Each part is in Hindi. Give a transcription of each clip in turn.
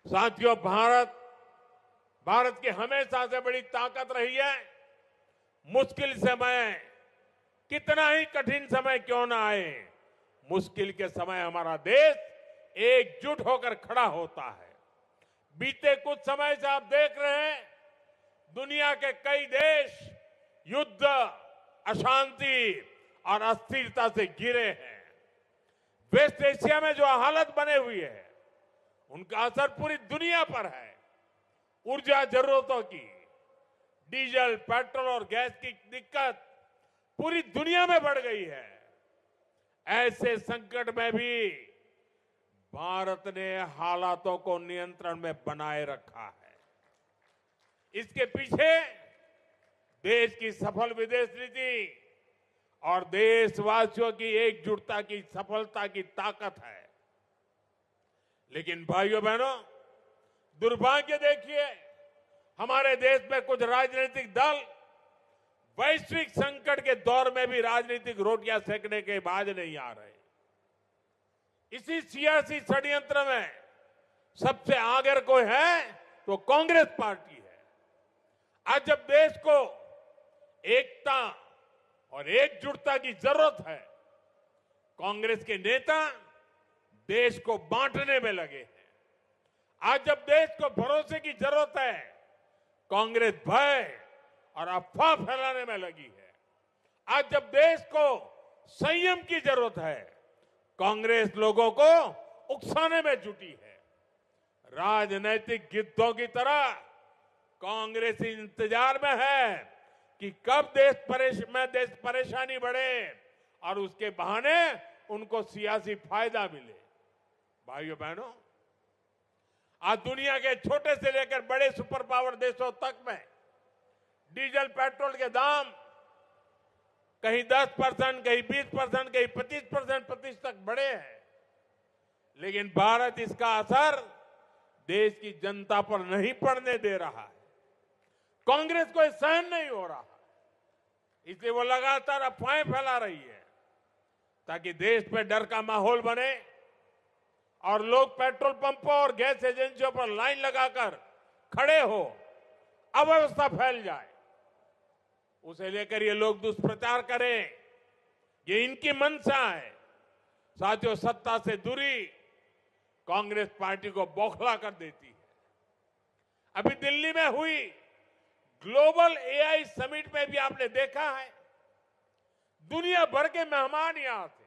साथियों, भारत की हमेशा से बड़ी ताकत रही है। मुश्किल समय, कितना ही कठिन समय क्यों ना आए, मुश्किल के समय हमारा देश एकजुट होकर खड़ा होता है। बीते कुछ समय से आप देख रहे हैं, दुनिया के कई देश युद्ध, अशांति और अस्थिरता से घिरे हैं। वेस्ट एशिया में जो हालत बने हुई है, उनका असर पूरी दुनिया पर है। ऊर्जा जरूरतों की, डीजल, पेट्रोल और गैस की दिक्कत पूरी दुनिया में बढ़ गई है। ऐसे संकट में भी भारत ने हालातों को नियंत्रण में बनाए रखा है। इसके पीछे देश की सफल विदेश नीति और देशवासियों की एकजुटता की सफलता की ताकत है। लेकिन भाइयों बहनों, दुर्भाग्य देखिए, हमारे देश में कुछ राजनीतिक दल वैश्विक संकट के दौर में भी राजनीतिक रोटियां सेकने के बाज नहीं आ रहे। इसी सियासी षड्यंत्र में सबसे आगे कोई है तो कांग्रेस पार्टी है। आज जब देश को एकता और एकजुटता की जरूरत है, कांग्रेस के नेता देश को बांटने में लगे हैं। आज जब देश को भरोसे की जरूरत है, कांग्रेस भय और अफवाह फैलाने में लगी है। आज जब देश को संयम की जरूरत है, कांग्रेस लोगों को उकसाने में जुटी है। राजनीतिक गिद्धों की तरह कांग्रेस इंतजार में है कि कब देश परेशानी बढ़े और उसके बहाने उनको सियासी फायदा मिले। भाइयों बहनों, आज दुनिया के छोटे से लेकर बड़े सुपर पावर देशों तक में डीजल, पेट्रोल के दाम कहीं 10%, कहीं 20%, कहीं 25% तक बढ़े हैं। लेकिन भारत इसका असर देश की जनता पर नहीं पड़ने दे रहा है। कांग्रेस को सहन नहीं हो रहा, इसलिए वो लगातार अफवाहें फैला रही है ताकि देश में डर का माहौल बने और लोग पेट्रोल पंपों और गैस एजेंसियों पर लाइन लगाकर खड़े हो, अव्यवस्था फैल जाए। उसे लेकर ये लोग दुष्प्रचार करें, ये इनकी मंशा है। साथियों, सत्ता से दूरी कांग्रेस पार्टी को बौखला कर देती है। अभी दिल्ली में हुई ग्लोबल एआई समिट में भी आपने देखा है, दुनिया भर के मेहमान यहां थे।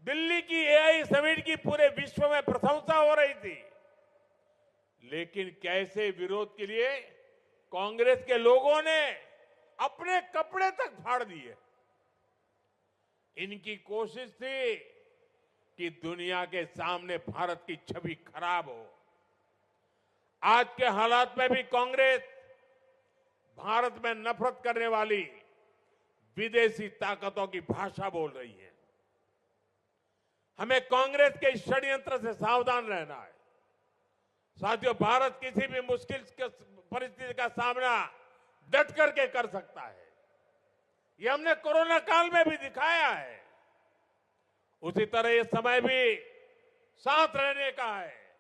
दिल्ली की एआई समिट की पूरे विश्व में प्रशंसा हो रही थी, लेकिन कैसे विरोध के लिए कांग्रेस के लोगों ने अपने कपड़े तक फाड़ दिए। इनकी कोशिश थी कि दुनिया के सामने भारत की छवि खराब हो। आज के हालात में भी कांग्रेस भारत में नफरत करने वाली विदेशी ताकतों की भाषा बोल रही है। हमें कांग्रेस के इस षड्यंत्र से सावधान रहना है। साथियों, भारत किसी भी मुश्किल परिस्थिति का सामना डट करके कर सकता है। ये हमने कोरोना काल में भी दिखाया है। उसी तरह ये समय भी साथ रहने का है।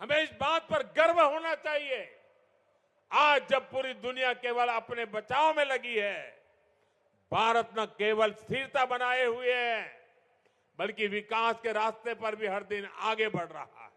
हमें इस बात पर गर्व होना चाहिए, आज जब पूरी दुनिया केवल अपने बचाव में लगी है, भारत न केवल स्थिरता बनाए हुए है, बल्कि विकास के रास्ते पर भी हर दिन आगे बढ़ रहा है।